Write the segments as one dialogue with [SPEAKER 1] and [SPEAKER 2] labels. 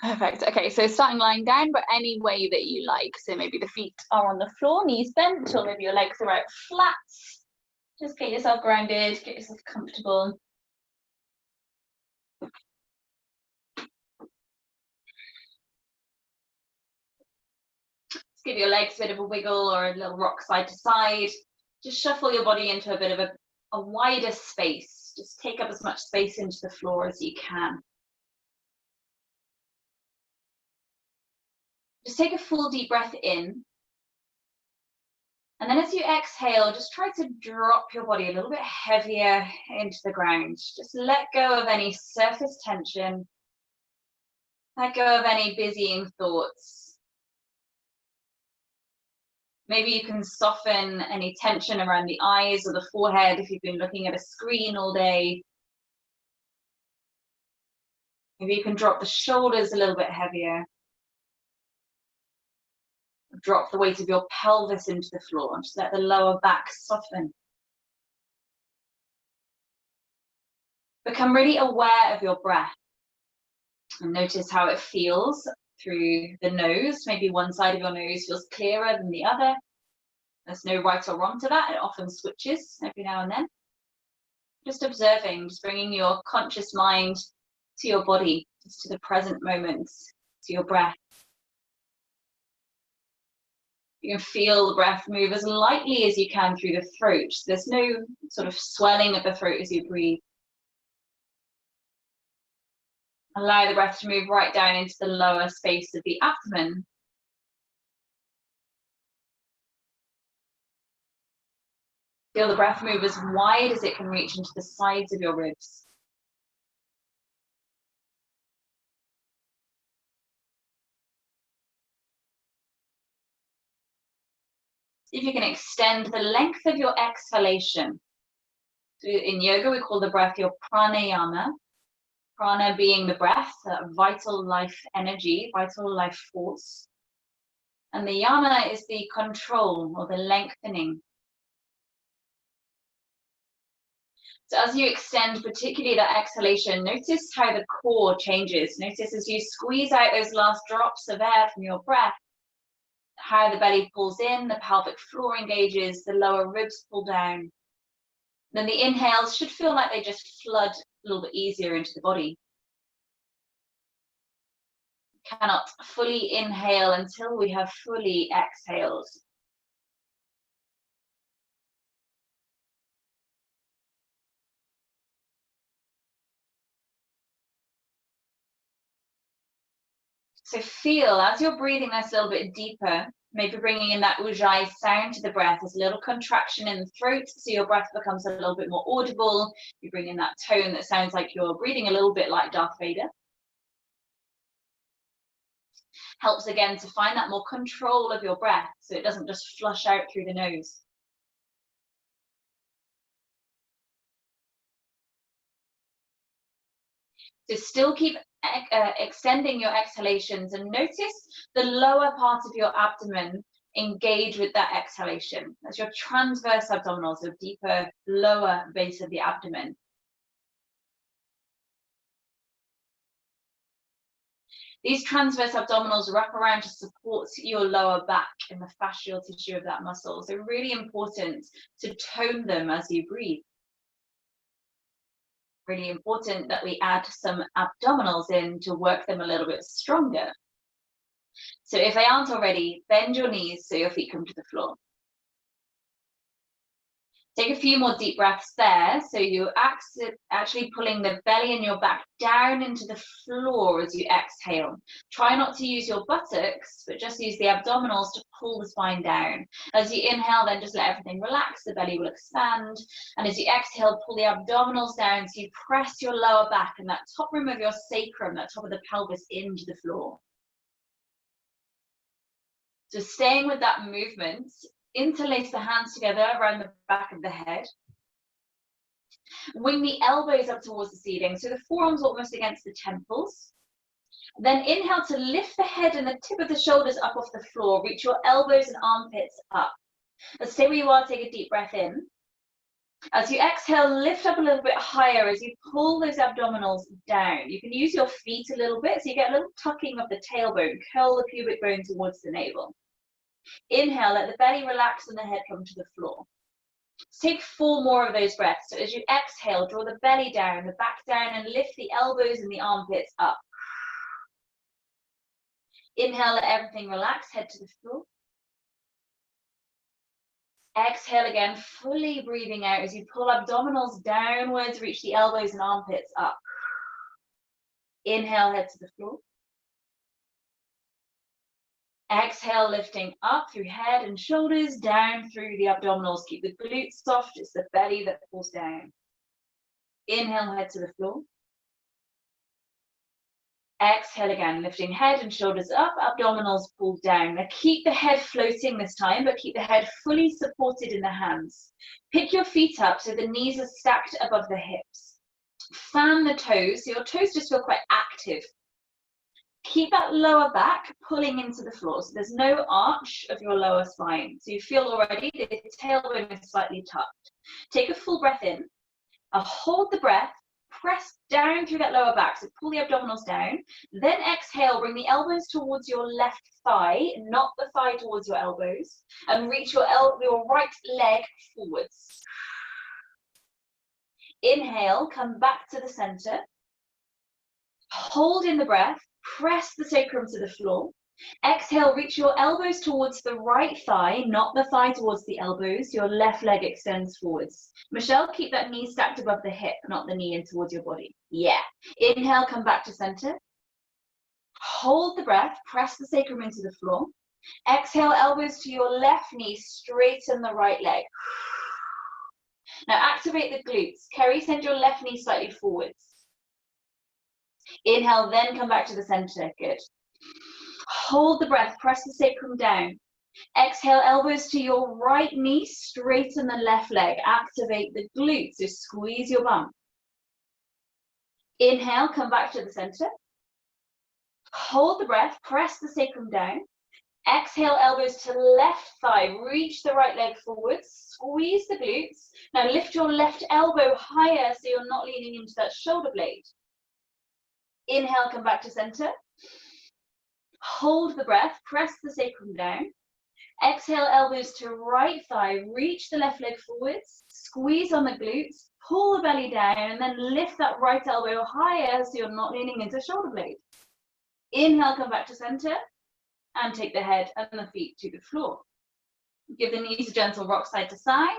[SPEAKER 1] Perfect. Okay, so starting lying down, but any way that you like. So maybe the feet are on the floor, knees bent, or maybe your legs are out flat. Just get yourself grounded, get yourself comfortable. Just give your legs a bit of a wiggle or a little rock side to side. Just shuffle your body into a bit of a wider space. Just take up as much space into the floor as you can. Just take a full deep breath in. And then as you exhale, just try to drop your body a little bit heavier into the ground. Just let go of any surface tension. Let go of any busying thoughts. Maybe you can soften any tension around the eyes or the forehead if you've been looking at a screen all day. Maybe you can drop the shoulders a little bit heavier. Drop the weight of your pelvis into the floor and just let the lower back soften. Become really aware of your breath and notice how it feels through the nose. Maybe one side of your nose feels clearer than the other. There's no right or wrong to that. It often switches every now and then. Just observing, just bringing your conscious mind to your body, just to the present moment, to your breath. You can feel the breath move as lightly as you can through the throat. There's no sort of swelling of the throat as you breathe. Allow the breath to move right down into the lower space of the abdomen. Feel the breath move as wide as it can reach into the sides of your ribs. See if you can extend the length of your exhalation. So in yoga, we call the breath your pranayama. Prana being the breath, that vital life energy, vital life force. And the yama is the control or the lengthening. So as you extend, particularly that exhalation, notice how the core changes. Notice as you squeeze out those last drops of air from your breath, how the belly pulls in, the pelvic floor engages, the lower ribs pull down. Then the inhales should feel like they just flood a little bit easier into the body. Cannot fully inhale until we have fully exhaled. So feel as you're breathing this a little bit deeper, maybe bringing in that ujjayi sound to the breath. There's a little contraction in the throat, so your breath becomes a little bit more audible. You bring in that tone that sounds like you're breathing a little bit like Darth Vader. Helps again to find that more control of your breath so it doesn't just flush out through the nose. So still keep extending your exhalations and notice the lower part of your abdomen engage with that exhalation. That's your transverse abdominals, your deeper lower base of the abdomen. These transverse abdominals wrap around to support your lower back and the fascial tissue of that muscle. So really important to tone them as you breathe. Really important that we add some abdominals in to work them a little bit stronger. So if they aren't already, bend your knees so your feet come to the floor. Take a few more deep breaths there. So you're actually pulling the belly and your back down into the floor as you exhale. Try not to use your buttocks, but just use the abdominals to pull the spine down. As you inhale, then just let everything relax. The belly will expand. And as you exhale, pull the abdominals down so you press your lower back and that top rim of your sacrum, that top of the pelvis, into the floor. So staying with that movement, interlace the hands together around the back of the head. Wing the elbows up towards the ceiling, so the forearms almost against the temples. Then inhale to lift the head and the tip of the shoulders up off the floor. Reach your elbows and armpits up. Let's stay where you are, take a deep breath in. As you exhale, lift up a little bit higher as you pull those abdominals down. You can use your feet a little bit, so you get a little tucking of the tailbone, curl the pubic bone towards the navel. Inhale, let the belly relax and the head come to the floor. Let's take 4 more of those breaths. So as you exhale, draw the belly down, the back down, and lift the elbows and the armpits up. Inhale, let everything relax, head to the floor. Exhale again, fully breathing out as you pull abdominals downwards, reach the elbows and armpits up. Inhale, head to the floor. Exhale, lifting up through head and shoulders, down through the abdominals. Keep the glutes soft, it's the belly that pulls down. Inhale, head to the floor. Exhale again, lifting head and shoulders up, abdominals pulled down. Now keep the head floating this time, but keep the head fully supported in the hands. Pick your feet up so the knees are stacked above the hips. Fan the toes, so your toes just feel quite active. Keep that lower back pulling into the floor, so there's no arch of your lower spine. So you feel already the tailbone is slightly tucked. Take a full breath in, hold the breath, press down through that lower back, so pull the abdominals down. Then exhale, bring the elbows towards your left thigh, not the thigh towards your elbows, and reach your right leg forwards. Inhale, come back to the center. Hold in the breath, press the sacrum to the floor. Exhale, reach your elbows towards the right thigh, not the thigh towards the elbows. Your left leg extends forwards. Michelle, keep that knee stacked above the hip, not the knee in towards your body. Yeah. Inhale, come back to center. Hold the breath, press the sacrum into the floor. Exhale, elbows to your left knee, straighten the right leg. Now activate the glutes. Kerry, send your left knee slightly forwards. Inhale, then come back to the center. Good. Hold the breath, press the sacrum down. Exhale, elbows to your right knee, straighten the left leg. Activate the glutes, so squeeze your bum. Inhale, come back to the center. Hold the breath, press the sacrum down. Exhale, elbows to left thigh, reach the right leg forwards, squeeze the glutes. Now lift your left elbow higher so you're not leaning into that shoulder blade. Inhale, come back to center. Hold the breath, press the sacrum down. Exhale, elbows to right thigh, reach the left leg forwards, squeeze on the glutes, pull the belly down, and then lift that right elbow higher so you're not leaning into shoulder blade. Inhale, come back to center, and take the head and the feet to the floor. Give the knees a gentle rock side to side.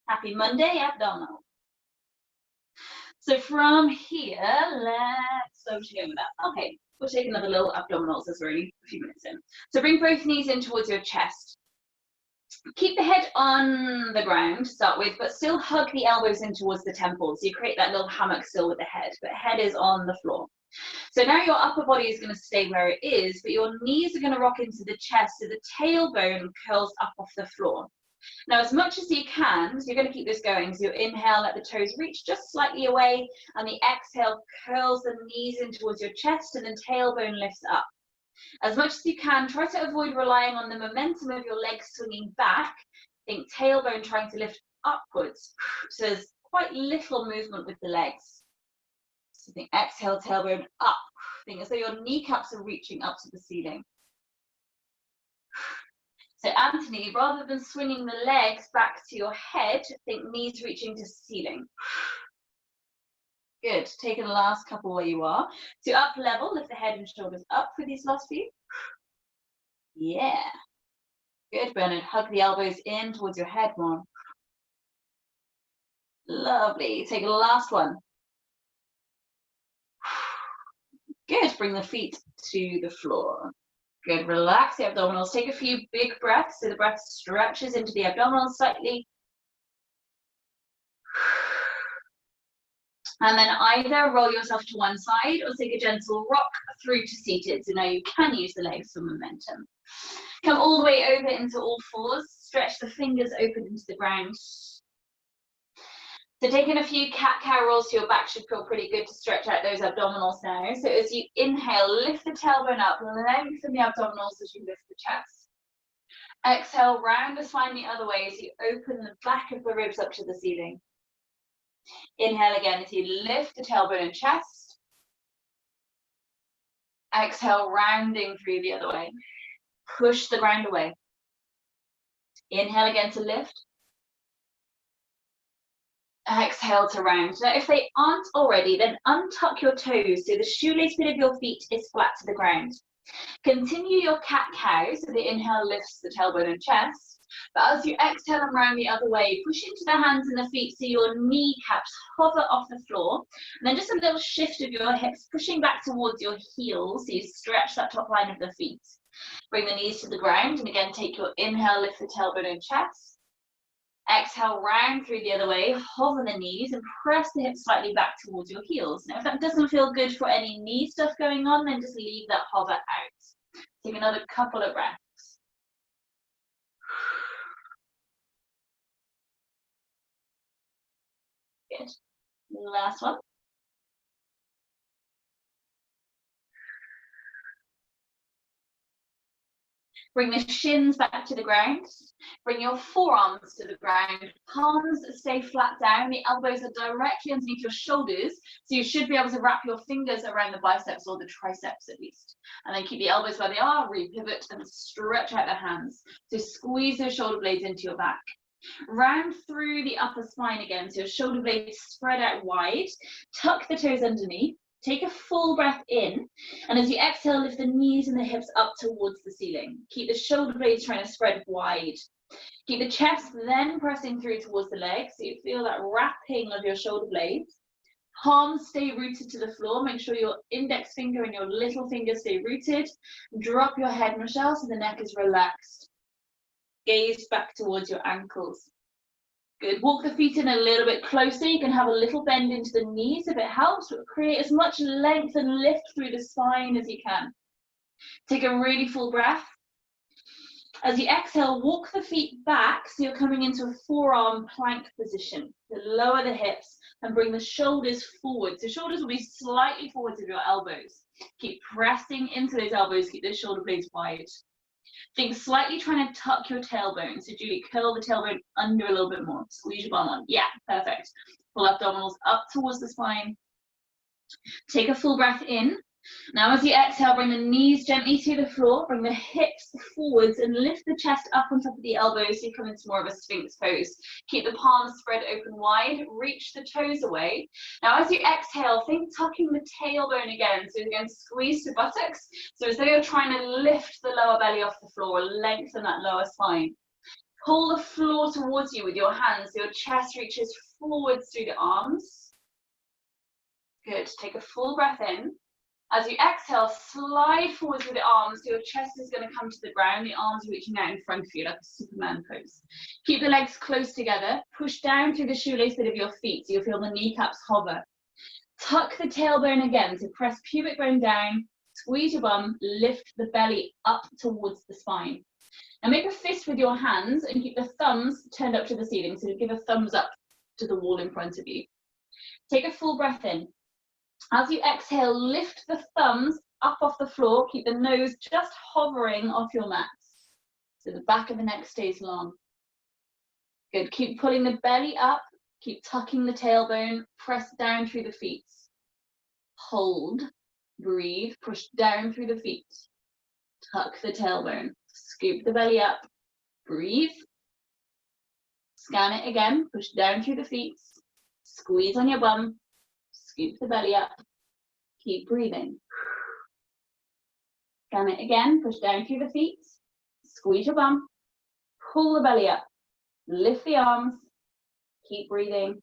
[SPEAKER 1] Happy Monday, abdominal. So from here, let's slow down with that. Okay, we'll take another little abdominals as we're only a few minutes in. So bring both knees in towards your chest. Keep the head on the ground to start with, but still hug the elbows in towards the temples. So you create that little hammock still with the head, but head is on the floor. So now your upper body is going to stay where it is, but your knees are going to rock into the chest, so the tailbone curls up off the floor. Now, as much as you can, so you're going to keep this going. So you inhale, let the toes reach just slightly away, and the exhale curls the knees in towards your chest, and then tailbone lifts up. As much as you can, try to avoid relying on the momentum of your legs swinging back. Think tailbone trying to lift upwards. So there's quite little movement with the legs. So think exhale, tailbone up. Think as though your kneecaps are reaching up to the ceiling. So Anthony, rather than swinging the legs back to your head, think knees reaching to ceiling. Good, taking the last couple where you are. So up level, lift the head and shoulders up for these last few. Yeah. Good, Bernard, hug the elbows in towards your head more. Lovely, take the last one. Good, bring the feet to the floor. Good, relax the abdominals. Take a few big breaths so the breath stretches into the abdominals slightly. And then either roll yourself to one side or take a gentle rock through to seated. So now you can use the legs for momentum. Come all the way over into all fours. Stretch the fingers open into the ground. So taking a few cat-cow rolls to your back should feel pretty good to stretch out those abdominals now. So as you inhale, lift the tailbone up, lengthen the abdominals as you lift the chest. Exhale, round the spine the other way as you open the back of the ribs up to the ceiling. Inhale again as you lift the tailbone and chest. Exhale, rounding through the other way. Push the ground away. Inhale again to lift. Exhale to round. Now, if they aren't already, then untuck your toes so the shoelace bit of your feet is flat to the ground. Continue your cat-cow, so the inhale lifts the tailbone and chest. But as you exhale and round the other way, push into the hands and the feet so your kneecaps hover off the floor. And then just a little shift of your hips, pushing back towards your heels so you stretch that top line of the feet. Bring the knees to the ground, and again, take your inhale, lift the tailbone and chest. Exhale, round through the other way, hover the knees and press the hips slightly back towards your heels. Now, if that doesn't feel good for any knee stuff going on, then just leave that hover out. Take another couple of breaths. Good. Last one. Bring the shins back to the ground. Bring your forearms to the ground. Palms stay flat down. The elbows are directly underneath your shoulders. So you should be able to wrap your fingers around the biceps or the triceps at least. And then keep the elbows where they are, repivot and stretch out the hands. So squeeze those shoulder blades into your back. Round through the upper spine again. So your shoulder blades spread out wide. Tuck the toes underneath. Take a full breath in, and as you exhale, lift the knees and the hips up towards the ceiling. Keep the shoulder blades trying to spread wide. Keep the chest then pressing through towards the legs, so you feel that wrapping of your shoulder blades. Palms stay rooted to the floor. Make sure your index finger and your little finger stay rooted. Drop your head, Michelle, so the neck is relaxed. Gaze back towards your ankles. Good. Walk the feet in a little bit closer. You can have a little bend into the knees if it helps, but create as much length and lift through the spine as you can. Take a really full breath. As you exhale, walk the feet back so you're coming into a forearm plank position. So lower the hips and bring the shoulders forward. So shoulders will be slightly forward of your elbows. Keep pressing into those elbows. Keep those shoulder blades wide. Think slightly trying to tuck your tailbone. So Julie, curl the tailbone under a little bit more. Squeeze your bum on. Yeah, perfect. Pull abdominals up towards the spine. Take a full breath in. Now as you exhale, bring the knees gently to the floor. Bring the hips forwards and lift the chest up on top of the elbows so you come into more of a sphinx pose. Keep the palms spread open wide. Reach the toes away. Now as you exhale, think tucking the tailbone again. So again, squeeze the buttocks. So as though you're trying to lift the lower belly off the floor, lengthen that lower spine. Pull the floor towards you with your hands so your chest reaches forwards through the arms. Good. Take a full breath in. As you exhale, slide forwards with the arms so your chest is going to come to the ground, the arms reaching out in front of you like a Superman pose. Keep the legs close together. Push down through the shoelace bit of your feet so you'll feel the kneecaps hover. Tuck the tailbone again, so press pubic bone down, squeeze your bum, lift the belly up towards the spine. Now make a fist with your hands and keep the thumbs turned up to the ceiling, so give a thumbs up to the wall in front of you. Take a full breath in. As you exhale, lift the thumbs up off the floor. Keep the nose just hovering off your mats. So the back of the neck stays long. Good. Keep pulling the belly up. Keep tucking the tailbone. Press down through the feet. Hold. Breathe. Push down through the feet. Tuck the tailbone. Scoop the belly up. Breathe. Scan it again. Push down through the feet. Squeeze on your bum. Scoop the belly up. Keep breathing. Scan it again. Push down through the feet. Squeeze your bum. Pull the belly up. Lift the arms. Keep breathing.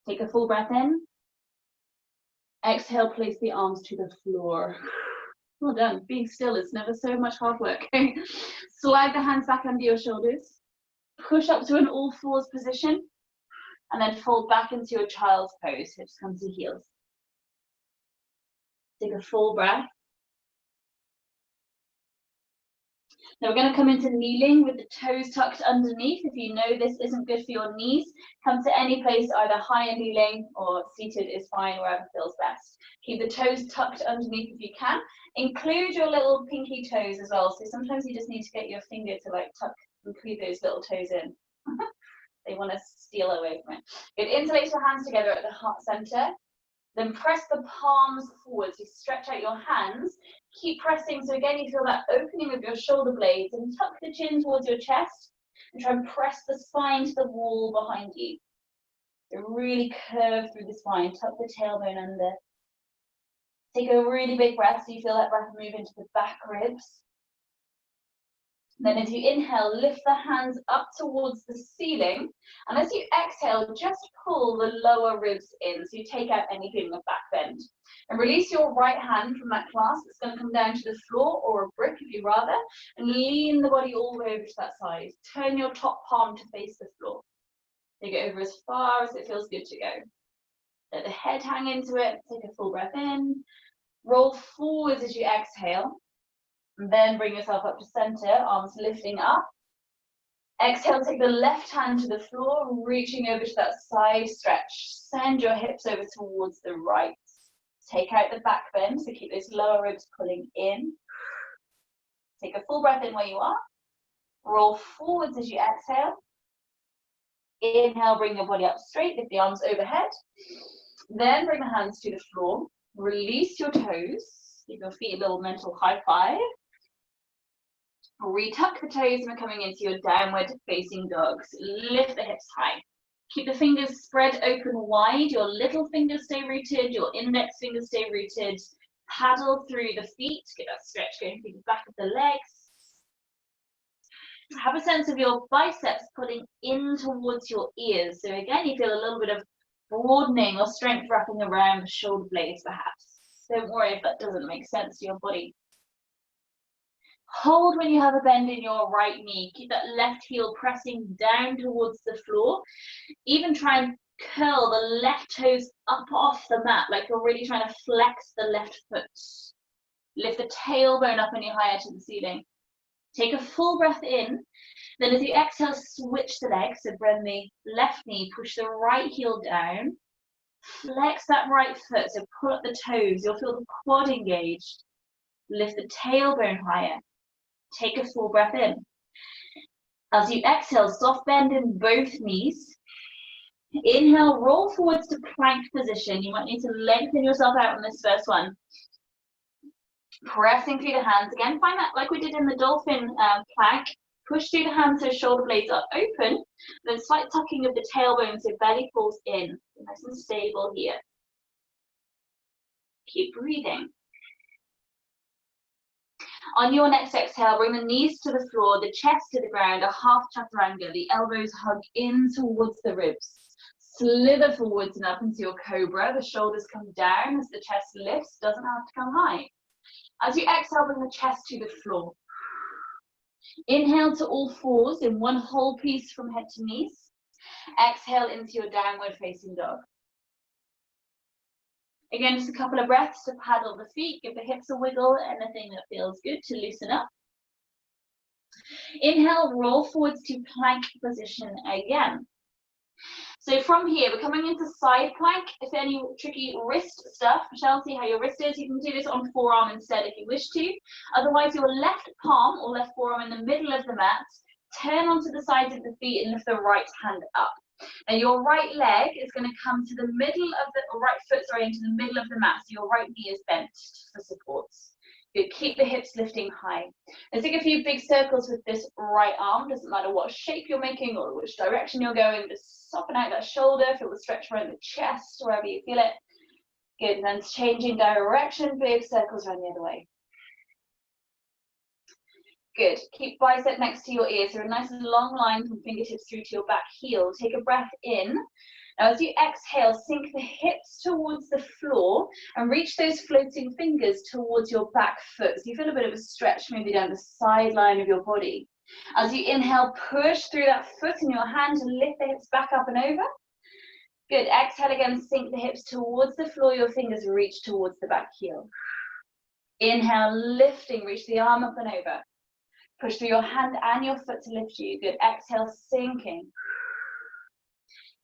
[SPEAKER 1] Take a full breath in. Exhale, place the arms to the floor. Well done. Being still is never so much hard work. Slide the hands back under your shoulders. Push up to an all fours position. And then fold back into your child's pose, hips come to heels. Take a full breath. Now we're going to come into kneeling with the toes tucked underneath. If you know this isn't good for your knees, come to any place, either higher kneeling or seated is fine, wherever feels best. Keep the toes tucked underneath if you can. Include your little pinky toes as well. So sometimes you just need to get your finger to like tuck, include those little toes in. They want to steal away from it. Good. Interlace your hands together at the heart center. Then press the palms forwards. You stretch out your hands. Keep pressing. So again, you feel that opening of your shoulder blades, and tuck the chin towards your chest and try and press the spine to the wall behind you. So really curve through the spine. Tuck the tailbone under. Take a really big breath so you feel that breath move into the back ribs. Then as you inhale, lift the hands up towards the ceiling. And as you exhale, just pull the lower ribs in. So you take out any feeling of back bend. And release your right hand from that clasp. It's going to come down to the floor or a brick if you rather. And lean the body all the way over to that side. Turn your top palm to face the floor. Take it over as far as it feels good to go. Let the head hang into it. Take a full breath in. Roll forwards as you exhale. And then bring yourself up to center, arms lifting up. Exhale, take the left hand to the floor, reaching over to that side stretch. Send your hips over towards the right. Take out the back bend, so keep those lower ribs pulling in. Take a full breath in where you are. Roll forwards as you exhale. Inhale, bring your body up straight, lift the arms overhead. Then bring the hands to the floor. Release your toes. Give your feet a little mental high five. Retuck the toes and we're coming into your downward facing dog. So lift the hips high. Keep the fingers spread open wide. Your little fingers stay rooted. Your index fingers stay rooted. Paddle through the feet. Get that stretch going through the back of the legs. Have a sense of your biceps pulling in towards your ears. So again, you feel a little bit of broadening or strength wrapping around the shoulder blades perhaps. Don't worry if that doesn't make sense to your body. Hold when you have a bend in your right knee. Keep that left heel pressing down towards the floor. Even try and curl the left toes up off the mat, like you're really trying to flex the left foot. Lift the tailbone up any higher to the ceiling. Take a full breath in. Then as you exhale, switch the legs. So bend the left knee, push the right heel down. Flex that right foot, so pull up the toes. You'll feel the quad engaged. Lift the tailbone higher. Take a full breath in. As you exhale, soft bend in both knees. Inhale, roll forwards to plank position. You might need to lengthen yourself out on this first one. Pressing through the hands. Again, find that like we did in the dolphin plank. Push through the hands so shoulder blades are open. Then slight tucking of the tailbone so belly falls in. Nice and stable here. Keep breathing. On your next exhale, bring the knees to the floor, the chest to the ground, a half chaturanga. The elbows hug in towards the ribs. Slither forwards and up into your cobra. The shoulders come down as the chest lifts, doesn't have to come high. As you exhale, bring the chest to the floor. Inhale to all fours in one whole piece from head to knees. Exhale into your downward facing dog. Again, just a couple of breaths to paddle the feet, give the hips a wiggle, anything that feels good to loosen up. Inhale, roll forwards to plank position again. So from here, we're coming into side plank. If any tricky wrist stuff, Michelle, see how your wrist is. You can do this on forearm instead if you wish to. Otherwise, your left palm or left forearm in the middle of the mat. Turn onto the sides of the feet and lift the right hand up. Now your right leg is going to come to the middle of the right foot, into the middle of the mat. So your right knee is bent for support. Good. Keep the hips lifting high. Let's take a few big circles with this right arm. Doesn't matter what shape you're making or which direction you're going. Just soften out that shoulder. Feel the stretch around the chest, wherever you feel it. Good. And then changing direction, big circles around the other way. Good. Keep bicep next to your ear. So a nice long line from fingertips through to your back heel. Take a breath in. Now as you exhale, sink the hips towards the floor and reach those floating fingers towards your back foot. So you feel a bit of a stretch maybe down the sideline of your body. As you inhale, push through that foot in your hand and lift the hips back up and over. Good. Exhale again, sink the hips towards the floor. Your fingers reach towards the back heel. Inhale, lifting, reach the arm up and over. Push through your hand and your foot to lift you. Good. Exhale, sinking.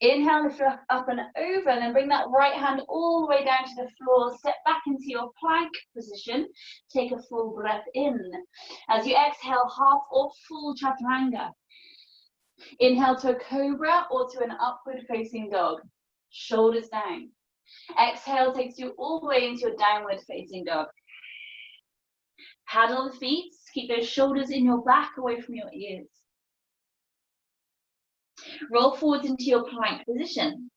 [SPEAKER 1] Inhale, lift up and over, and then bring that right hand all the way down to the floor. Step back into your plank position. Take a full breath in. As you exhale, half or full chaturanga. Inhale to a cobra or to an upward facing dog. Shoulders down. Exhale takes you all the way into your downward facing dog. Paddle the feet. Keep those shoulders in your back, away from your ears. Roll forwards into your plank position.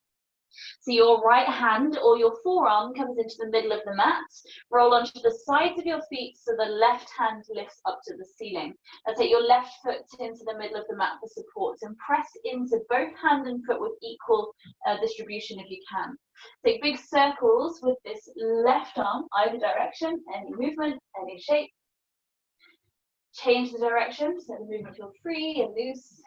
[SPEAKER 1] So your right hand or your forearm comes into the middle of the mat. Roll onto the sides of your feet so the left hand lifts up to the ceiling. Now take your left foot into the middle of the mat for support and press into both hand and foot with equal distribution if you can. Take big circles with this left arm, either direction, any movement, any shape. Change the direction so the movement feels free and loose.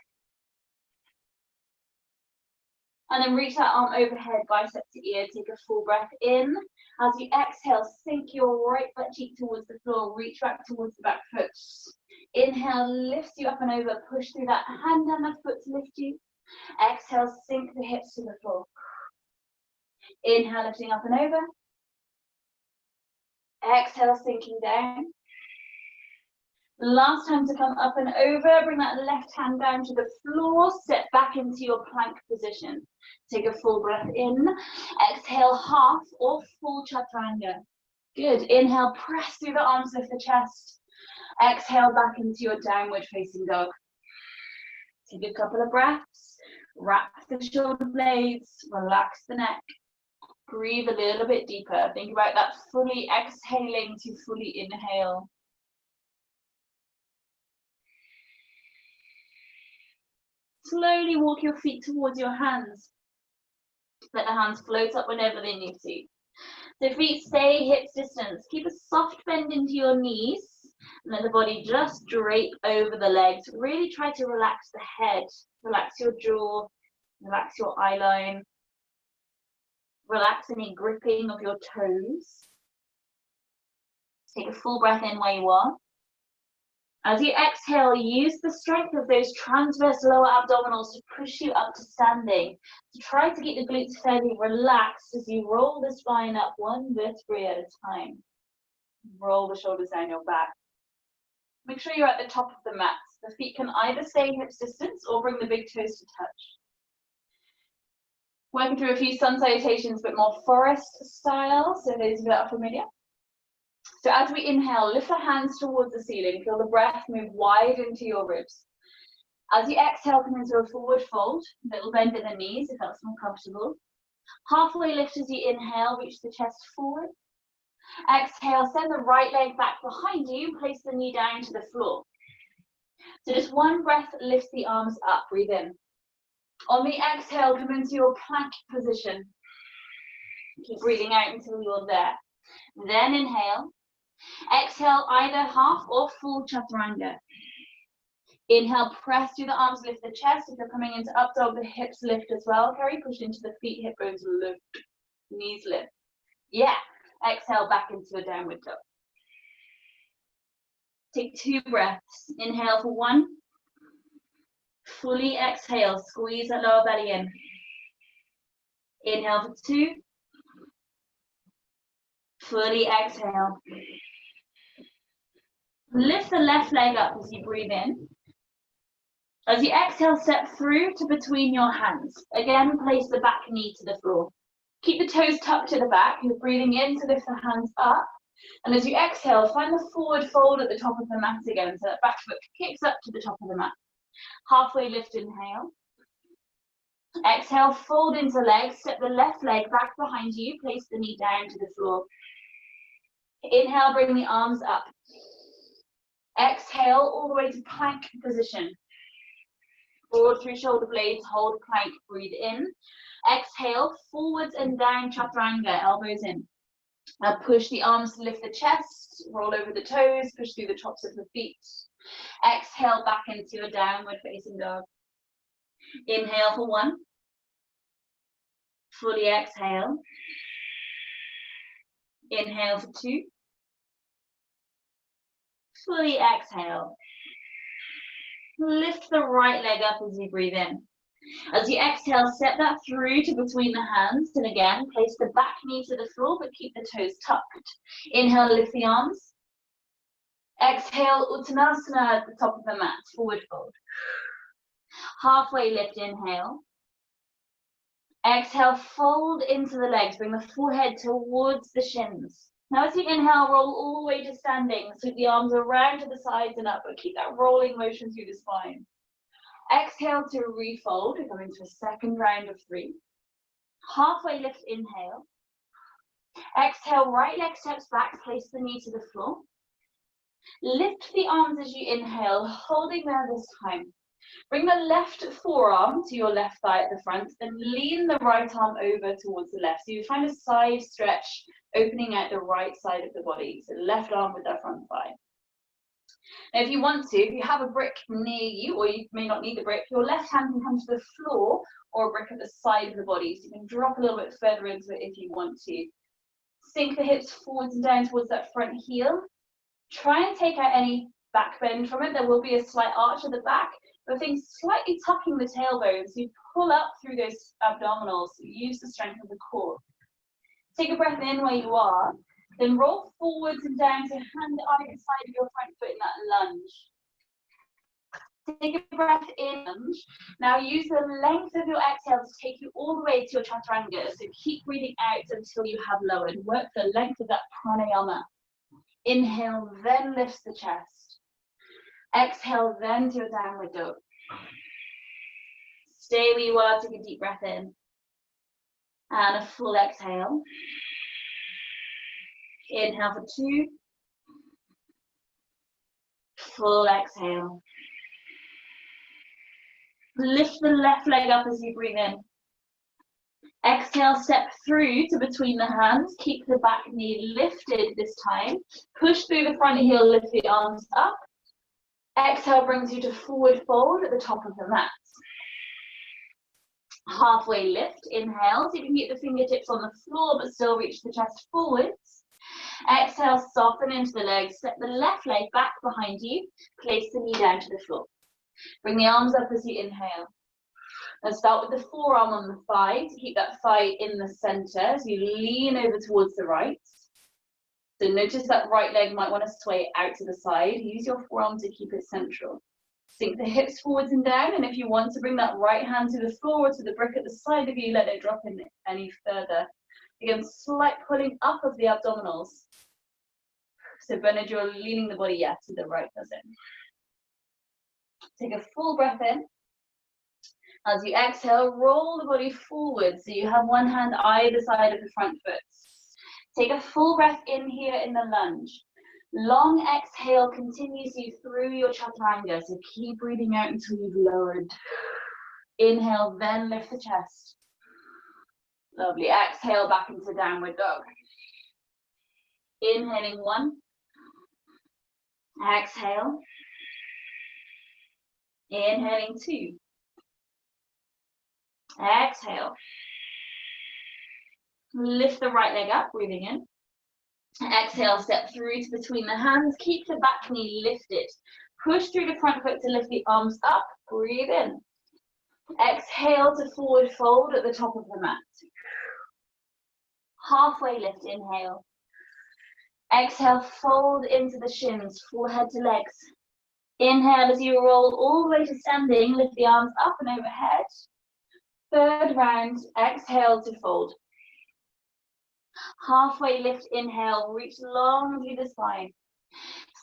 [SPEAKER 1] And then reach that arm overhead, bicep to ear, take a full breath in. As you exhale, sink your right butt cheek towards the floor, reach back towards the back foot. Inhale, lifts you up and over, push through that hand and the foot to lift you. Exhale, sink the hips to the floor. Inhale, lifting up and over. Exhale, sinking down. Last time to come up and over, bring that left hand down to the floor, step back into your plank position. Take a full breath in. Exhale, half or full chaturanga. Good. Inhale, press through the arms, lift the chest. Exhale, back into your downward facing dog. Take a couple of breaths. Wrap the shoulder blades, relax the neck. Breathe a little bit deeper. Think about that fully exhaling to fully inhale. Slowly walk your feet towards your hands. Let the hands float up whenever they need to. So feet stay hips distance. Keep a soft bend into your knees. And let the body just drape over the legs. Really try to relax the head. Relax your jaw. Relax your eye line. Relax any gripping of your toes. Take a full breath in where you are. As you exhale, use the strength of those transverse lower abdominals to push you up to standing. So try to keep the glutes fairly relaxed as you roll the spine up one vertebrae at a time. Roll the shoulders down your back. Make sure you're at the top of the mat. The feet can either stay hips distance or bring the big toes to touch. Working through a few sun salutations, but more forest style, so those that are familiar. So as we inhale, lift the hands towards the ceiling. Feel the breath move wide into your ribs. As you exhale, come into a forward fold. Little bend in the knees if that's more comfortable. Halfway lift as you inhale, reach the chest forward. Exhale, send the right leg back behind you. Place the knee down to the floor. So just one breath lifts the arms up. Breathe in. On the exhale, come into your plank position. Keep breathing out until you're there. Then inhale. Exhale, either half or full chaturanga. Inhale, press through the arms, lift the chest. If you're coming into up dog, the hips lift as well. Carry, push into the feet, hip bones lift, knees lift. Yeah. Exhale, back into a downward dog. Take 2 breaths. Inhale for 1. Fully exhale, squeeze that lower belly in. Inhale for 2. Fully exhale. Lift the left leg up as you breathe in. As you exhale, step through to between your hands. Again, place the back knee to the floor. Keep the toes tucked to the back. You're breathing in to lift the hands up. And as you exhale, find the forward fold at the top of the mat again. So that back foot kicks up to the top of the mat. Halfway lift, inhale. Exhale, fold into legs. Step the left leg back behind you. Place the knee down to the floor. Inhale, bring the arms up. Exhale, all the way to plank position. Forward through shoulder blades, hold plank, breathe in. Exhale, forwards and down, chaturanga, elbows in. Now push the arms to lift the chest, roll over the toes, push through the tops of the feet. Exhale, back into a downward facing dog. Inhale for 1. Fully exhale. Inhale for 2. Fully exhale. Lift the right leg up as you breathe in. As you exhale, step that through to between the hands, and again, place the back knee to the floor, but keep the toes tucked. Inhale, lift the arms. Exhale, Uttanasana at the top of the mat, forward fold. Halfway lift, inhale. Exhale, fold into the legs, bring the forehead towards the shins. Now as you inhale, roll all the way to standing, sweep the arms around to the sides and up, but keep that rolling motion through the spine. Exhale to refold, we come into a second round of 3. Halfway lift, inhale. Exhale, right leg steps back, place the knee to the floor. Lift the arms as you inhale, holding there this time. Bring the left forearm to your left thigh at the front, then lean the right arm over towards the left. So you find a side stretch opening out the right side of the body. So left arm with that front thigh. Now if you want to, if you have a brick near you, or you may not need the brick, your left hand can come to the floor or a brick at the side of the body. So you can drop a little bit further into it if you want to. Sink the hips forwards and down towards that front heel. Try and take out any back bend from it. There will be a slight arch at the back, but think slightly tucking the tailbones. You pull up through those abdominals. Use the strength of the core. Take a breath in where you are. Then roll forwards and down to hand either side of your front foot in that lunge. Take a breath in. Now use the length of your exhale to take you all the way to your chaturanga. So keep breathing out until you have lowered. Work the length of that pranayama. Inhale, then lift the chest. Exhale, then to a downward dog. Stay where you are, take a deep breath in. And a full exhale. Inhale for 2. Full exhale. Lift the left leg up as you breathe in. Exhale, step through to between the hands. Keep the back knee lifted this time. Push through the front heel, lift the arms up. Exhale brings you to forward fold at the top of the mat. Halfway lift, inhale, so you can keep the fingertips on the floor but still reach the chest forwards. Exhale, soften into the legs, step the left leg back behind you, place the knee down to the floor. Bring the arms up as you inhale. Now start with the forearm on the thigh to keep that thigh in the center as you lean over towards the right. So notice that right leg might want to sway out to the side. Use your forearm to keep it central. Sink the hips forwards and down, and if you want to bring that right hand to the floor or to the brick at the side of you, let it drop in any further. Again, slight pulling up of the abdominals. So Bernard, you're leaning the body, to the right, that's it. Take a full breath in. As you exhale, roll the body forward so you have one hand either side of the front foot. Take a full breath in here in the lunge. Long exhale continues you through your chaturanga, so keep breathing out until you've lowered. Inhale, then lift the chest. Lovely. Exhale back into downward dog. Inhaling 1. Exhale. Inhaling 2. Exhale. Lift the right leg up, breathing in. Exhale, step through to between the hands. Keep the back knee lifted. Push through the front foot to lift the arms up. Breathe in. Exhale to forward fold at the top of the mat. Halfway lift, inhale. Exhale, fold into the shins, forehead to legs. Inhale as you roll all the way to standing, lift the arms up and overhead. Third round, exhale to fold. Halfway lift, inhale, reach long through the spine.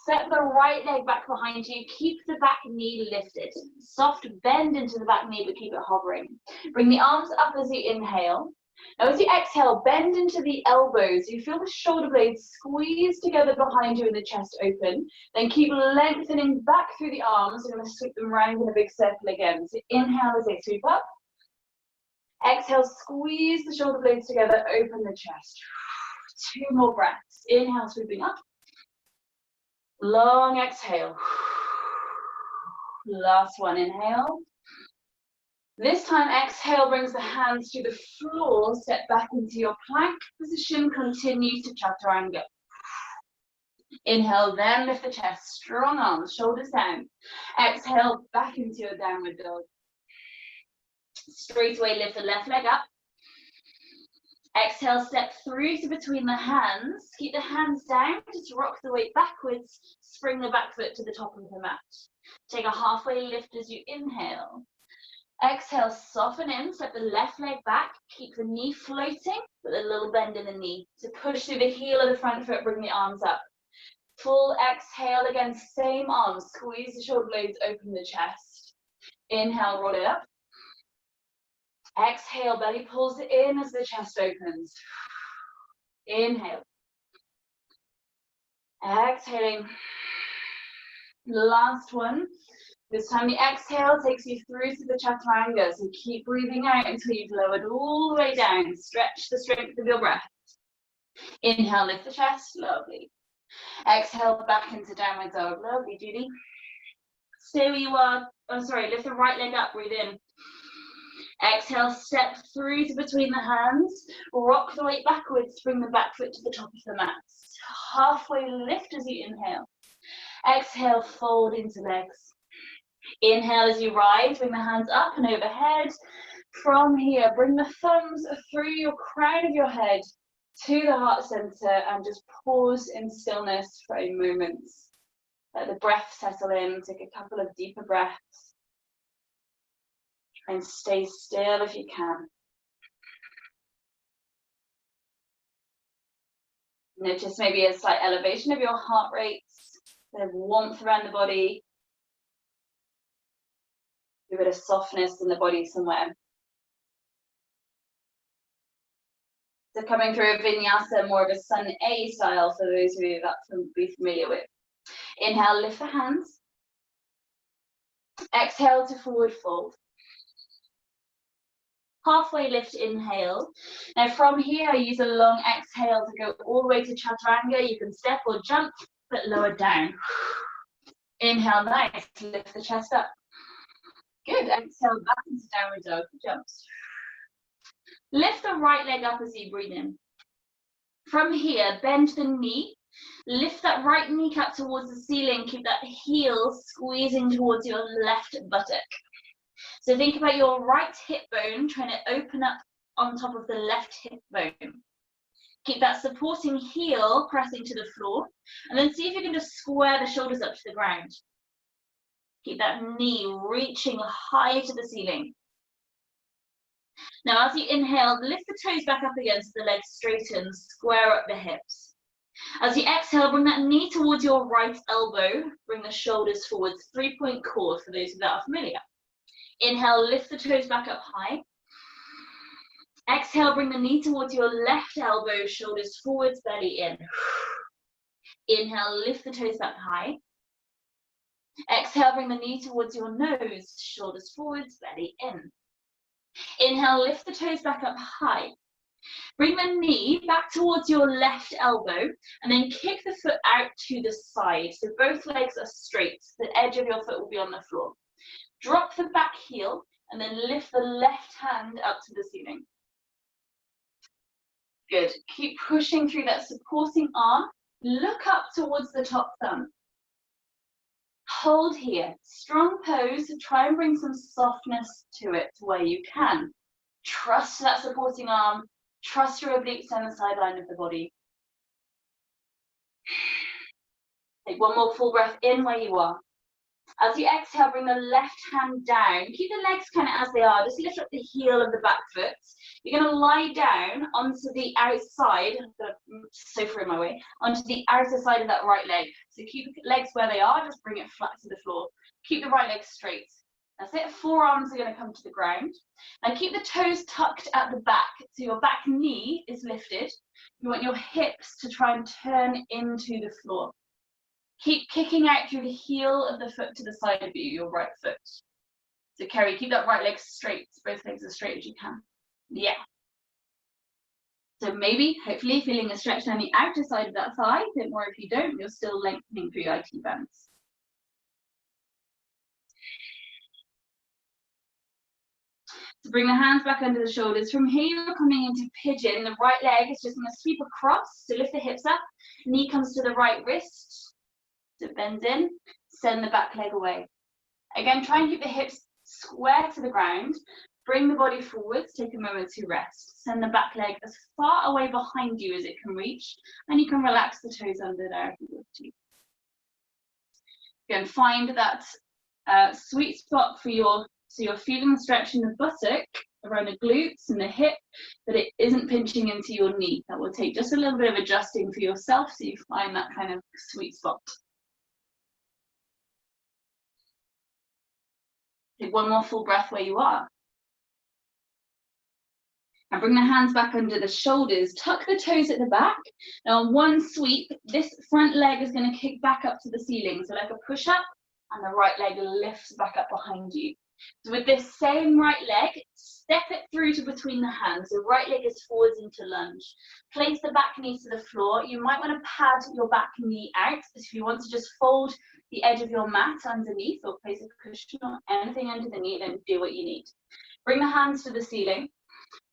[SPEAKER 1] Step the right leg back behind you, keep the back knee lifted. Soft bend into the back knee, but keep it hovering. Bring the arms up as you inhale. Now as you exhale, bend into the elbows. You feel the shoulder blades squeeze together behind you and the chest open. Then keep lengthening back through the arms. You're going to sweep them round in a big circle again. So inhale as they sweep up. Exhale, squeeze the shoulder blades together, open the chest. 2 more breaths. Inhale, sweeping up. Long exhale. Last one, inhale. This time, exhale brings the hands to the floor. Step back into your plank position. Continue to chaturanga. Inhale, then lift the chest, strong arms, shoulders down. Exhale, back into your downward dog. Straight away, lift the left leg up. Exhale, step through to between the hands. Keep the hands down, just rock the weight backwards. Spring the back foot to the top of the mat. Take a halfway lift as you inhale. Exhale, soften in, step the left leg back. Keep the knee floating with a little bend in the knee. So push through the heel of the front foot, bring the arms up. Full exhale again, same arms. Squeeze the shoulder blades, open the chest. Inhale, roll it up. Exhale, belly pulls it in as the chest opens. Inhale. Exhaling. Last one. This time the exhale takes you through to the chaturanga. So keep breathing out until you've lowered all the way down. Stretch the strength of your breath. Inhale, lift the chest. Lovely. Exhale, back into downward dog. Lovely, Judy. Stay where you are. Oh, sorry, lift the right leg up, breathe in. Exhale, step through to between the hands. Rock the weight backwards, bring the back foot to the top of the mat. Halfway lift as you inhale. Exhale, fold into legs. Inhale as you rise, bring the hands up and overhead. From here, bring the thumbs through your crown of your head to the heart center and just pause in stillness for a moment. Let the breath settle in, take a couple of deeper breaths. Try and stay still if you can. Notice maybe a slight elevation of your heart rate, a bit of warmth around the body, a bit of softness in the body somewhere. So coming through a vinyasa, more of a sun A style for those of you that will be familiar with. Inhale, lift the hands. Exhale to forward fold. Halfway lift, inhale. Now from here, use a long exhale to go all the way to chaturanga. You can step or jump, but lower down. Inhale, nice, lift the chest up. Good, exhale back into downward dog, jumps. Lift the right leg up as you breathe in. From here, bend the knee. Lift that right kneecap towards the ceiling. Keep that heel squeezing towards your left buttock. So think about your right hip bone trying to open up on top of the left hip bone. Keep that supporting heel pressing to the floor. And then see if you can just square the shoulders up to the ground. Keep that knee reaching high to the ceiling. Now, as you inhale, lift the toes back up again so the legs straighten, square up the hips. As you exhale, bring that knee towards your right elbow, bring the shoulders forwards, 3-point core for those that are familiar. Inhale, lift the toes back up high. Exhale, bring the knee towards your left elbow, shoulders forwards, belly in. Inhale, lift the toes back high. Exhale, bring the knee towards your nose, shoulders forwards, belly in. Inhale, lift the toes back up high. Bring the knee back towards your left elbow and then kick the foot out to the side. So both legs are straight. The edge of your foot will be on the floor. Drop the back heel and then lift the left hand up to the ceiling. Good. Keep pushing through that supporting arm. Look up towards the top thumb. Hold here. Strong pose. Try and bring some softness to it where you can. Trust that supporting arm. Trust your obliques down the sideline of the body. Take one more full breath in where you are. As you exhale, bring the left hand down. Keep the legs kind of as they are. Just lift up the heel of the back foot. You're going to lie down onto the outside. I've got a sofa in my way. Onto the outer side of that right leg. So keep the legs where they are. Just bring it flat to the floor. Keep the right leg straight. That's it. Forearms are going to come to the ground. And keep the toes tucked at the back. So your back knee is lifted. You want your hips to try and turn into the floor. Keep kicking out through the heel of the foot to the side of you, your right foot. So Kerry, keep that right leg straight. Both legs as straight as you can. Yeah. So maybe, hopefully, feeling a stretch down the outer side of that thigh. Don't worry if you don't, you're still lengthening through your IT bands. So bring the hands back under the shoulders. From here, you're coming into pigeon. The right leg is just going to sweep across. So lift the hips up. Knee comes to the right wrist. So bend in. Send the back leg away. Again, try and keep the hips square to the ground. Bring the body forwards. Take a moment to rest. Send the back leg as far away behind you as it can reach. And you can relax the toes under there if you want to. Again, find that sweet spot for your, so you're feeling the stretch in the buttock around the glutes and the hip, but it isn't pinching into your knee. That will take just a little bit of adjusting for yourself so you find that kind of sweet spot. Take one more full breath where you are. And bring the hands back under the shoulders. Tuck the toes at the back. Now on one sweep, this front leg is going to kick back up to the ceiling. So like a push up, and the right leg lifts back up behind you. So with this same right leg, step it through to between the hands. The right leg is forwards into lunge. Place the back knee to the floor. You might want to pad your back knee out. If you want to just fold the edge of your mat underneath or place a cushion or anything under the knee, then do what you need. Bring the hands to the ceiling.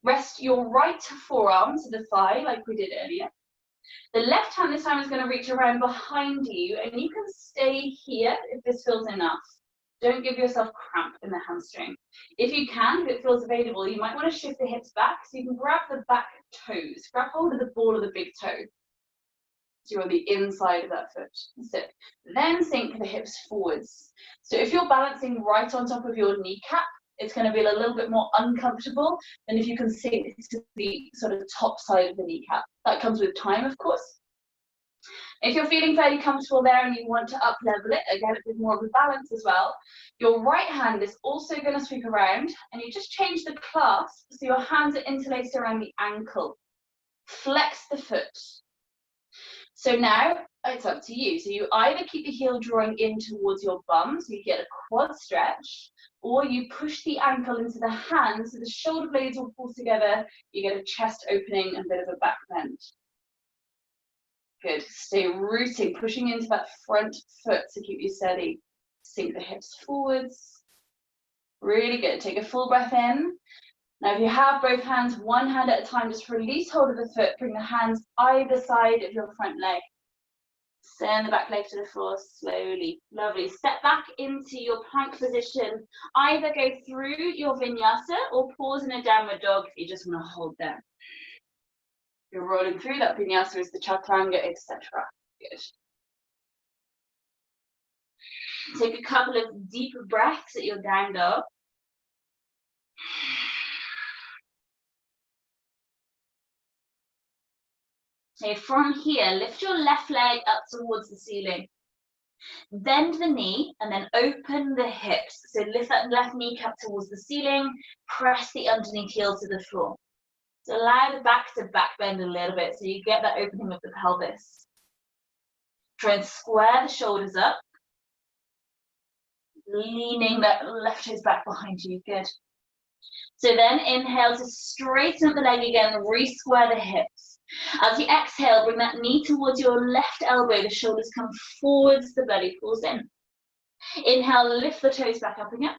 [SPEAKER 1] Rest your right forearm to the thigh like we did earlier. The left hand this time is going to reach around behind you, and you can stay here if this feels enough. Don't give yourself cramp in the hamstring. If you can, if it feels available, you might want to shift the hips back so you can grab the back toes. Grab hold of the ball of the big toe. So you're on the inside of that foot. That's it. Then sink the hips forwards. So if you're balancing right on top of your kneecap, it's going to be a little bit more uncomfortable than if you can sink to the sort of top side of the kneecap. That comes with time, of course. If you're feeling fairly comfortable there and you want to up level it, again, with more of a balance as well, your right hand is also going to sweep around, and you just change the clasp so your hands are interlaced around the ankle. Flex the foot. So now it's up to you. So you either keep the heel drawing in towards your bum, so you get a quad stretch, or you push the ankle into the hand so the shoulder blades will pull together, you get a chest opening and a bit of a back bend. Good. Stay rooting, pushing into that front foot to keep you steady. Sink the hips forwards. Really good. Take a full breath in. Now if you have both hands, one hand at a time, just release hold of the foot, bring the hands either side of your front leg. Send the back leg to the floor slowly. Lovely. Step back into your plank position. Either go through your vinyasa or pause in a downward dog if you just want to hold there. You're rolling through that vinyasa as the chaturanga, etc. Good. Take a couple of deeper breaths at your down dog. So from here, lift your left leg up towards the ceiling. Bend the knee and then open the hips. So lift that left kneecap towards the ceiling, press the underneath heel to the floor. So allow the back to back bend a little bit so you get that opening of the pelvis. Try and square the shoulders up, leaning that left toes back behind you. Good. So then inhale to straighten up the leg again, re-square the hips. As you exhale, bring that knee towards your left elbow, the shoulders come forwards, the belly pulls in. Inhale, lift the toes back up again.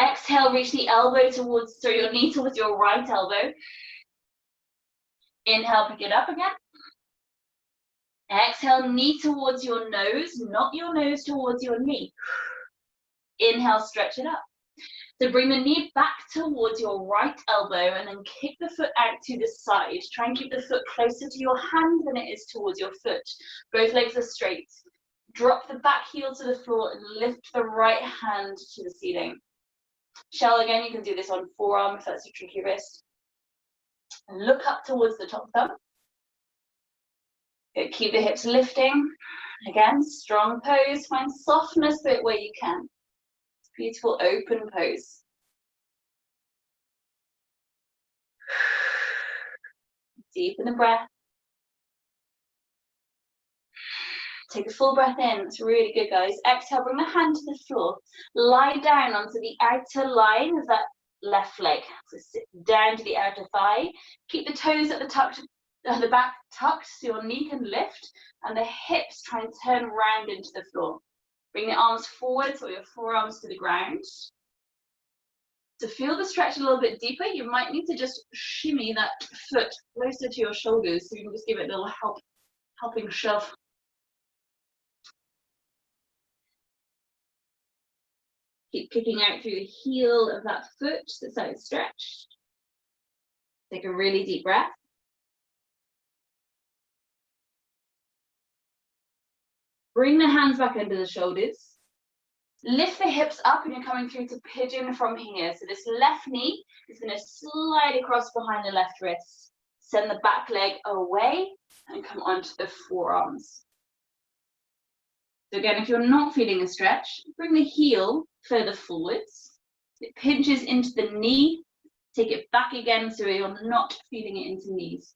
[SPEAKER 1] Exhale, reach the elbow towards, so your knee towards your right elbow. Inhale, pick it up again. Exhale, knee towards your nose, not your nose towards your knee. Inhale, stretch it up. So bring the knee back towards your right elbow and then kick the foot out to the side. Try and keep the foot closer to your hand than it is towards your foot. Both legs are straight. Drop the back heel to the floor and lift the right hand to the ceiling. Shell again, you can do this on forearm if that's your tricky wrist. And look up towards the top thumb. Good. Keep the hips lifting. Again, strong pose. Find softness to it where you can. Beautiful open pose. Deepen the breath. Take a full breath in. It's really good, guys. Exhale, bring the hand to the floor. Lie down onto the outer line of that left leg. So sit down to the outer thigh. Keep the toes at the back tucked so your knee can lift and the hips try and turn round into the floor. Bring the arms forward so your forearms to the ground. To feel the stretch a little bit deeper, you might need to just shimmy that foot closer to your shoulders, so you can just give it a little helping shove. Keep kicking out through the heel of that foot that's outstretched. Take a really deep breath. Bring the hands back under the shoulders. Lift the hips up and you're coming through to pigeon from here. So this left knee is going to slide across behind the left wrist. Send the back leg away and come onto the forearms. So again, if you're not feeling a stretch, bring the heel further forwards. It pinches into the knee. Take it back again so you're not feeling it into knees.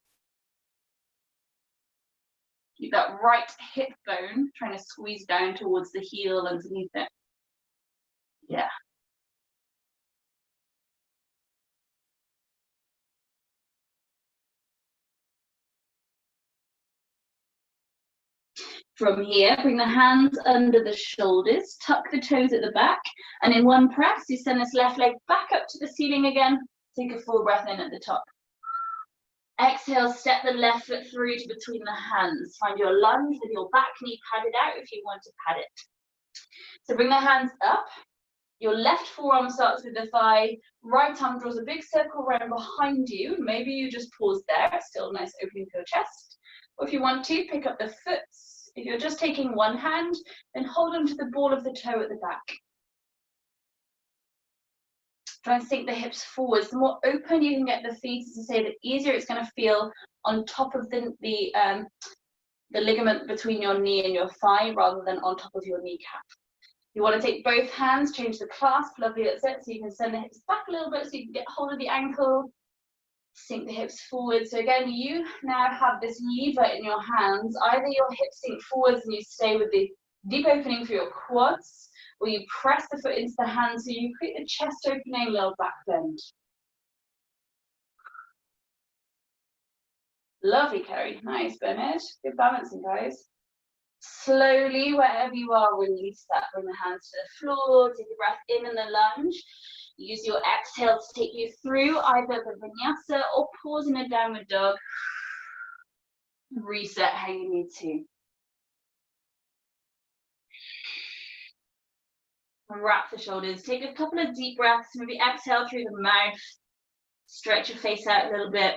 [SPEAKER 1] Keep that right hip bone trying to squeeze down towards the heel underneath it. Yeah. From here, bring the hands under the shoulders, tuck the toes at the back, and in one press, you send this left leg back up to the ceiling again. Take a full breath in at the top. Exhale, step the left foot through to between the hands. Find your lunge with your back knee padded out if you want to pad it. So bring the hands up. Your left forearm starts with the thigh. Right arm draws a big circle around behind you. Maybe you just pause there. Still a nice opening for your chest. Or if you want to, pick up the foot. If you're just taking one hand, then hold on to the ball of the toe at the back. Try and sink the hips forwards. The more open you can get the feet, as I say, the easier it's going to feel on top of the ligament between your knee and your thigh rather than on top of your kneecap. You want to take both hands, change the clasp, lovely, that's it. So you can send the hips back a little bit so you can get hold of the ankle, sink the hips forward. So again, you now have this lever in your hands. Either your hips sink forwards and you stay with the deep opening for your quads, or you press the foot into the hand so you create the chest opening, little back bend. Lovely, Kerry. Nice, Bernard. Good balancing, guys. Slowly, wherever you are, release that. Bring the hands to the floor. Take a breath in the lunge. Use your exhale to take you through either the vinyasa or pause in a downward dog. Reset how you need to. Wrap the shoulders. Take a couple of deep breaths. Maybe exhale through the mouth. Stretch your face out a little bit.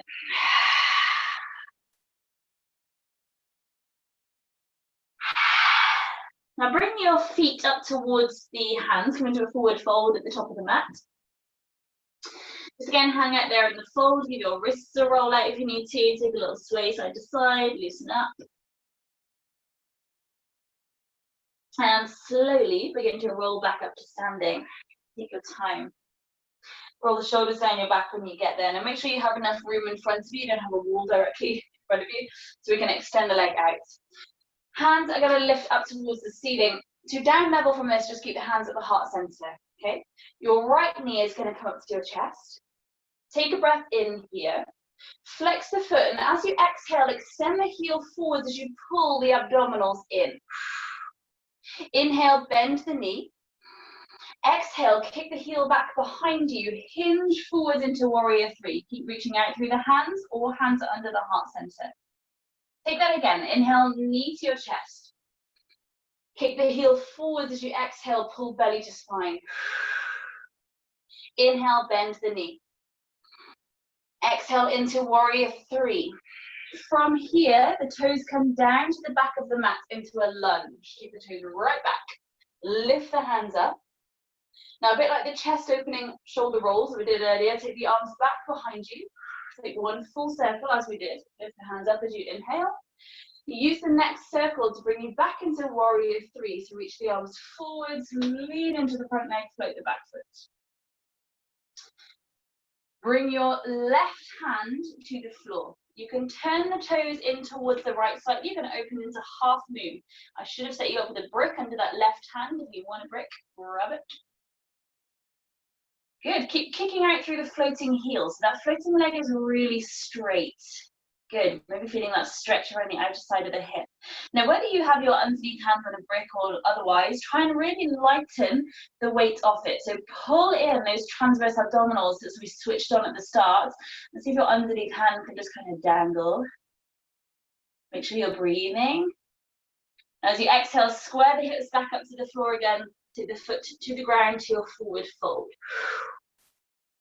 [SPEAKER 1] Now bring your feet up towards the hands. Come into a forward fold at the top of the mat. Just again, hang out there in the fold. Give your wrists a roll out if you need to. Take a little sway side to side. Loosen up. And slowly begin to roll back up to standing. Take your time. Roll the shoulders down your back when you get there. Now make sure you have enough room in front of you. You don't have a wall directly in front of you. So we can extend the leg out. Hands are going to lift up towards the ceiling. To down level from this, just keep the hands at the heart center. Okay. Your right knee is going to come up to your chest. Take a breath in here. Flex the foot, and as you exhale, extend the heel forwards as you pull the abdominals in. Inhale, bend the knee. Exhale, kick the heel back behind you. Hinge forwards into warrior three. Keep reaching out through the hands or hands are under the heart center. Take that again. Inhale, knee to your chest. Kick the heel forwards as you exhale, pull belly to spine. Inhale, bend the knee. Exhale into warrior three. From here, the toes come down to the back of the mat into a lunge. Keep the toes right back. Lift the hands up. Now, a bit like the chest opening shoulder rolls that we did earlier, take the arms back behind you. Take one full circle as we did. Lift the hands up as you inhale. Use the next circle to bring you back into warrior three. So reach the arms forwards, lean into the front leg, float the back foot. Bring your left hand to the floor. You can turn the toes in towards the right side. You can open into half moon. I should have set you up with a brick under that left hand. If you want a brick, grab it. Good. Keep kicking out through the floating heel. So that floating leg is really straight. Good. Maybe feeling that stretch around the outer side of the hip. Now, whether you have your underneath hands on a brick or otherwise, try and really lighten the weight off it. So pull in those transverse abdominals as we switched on at the start. And see if your underneath hand can just kind of dangle. Make sure you're breathing. As you exhale, square the hips back up to the floor again. Take the foot to the ground to your forward fold.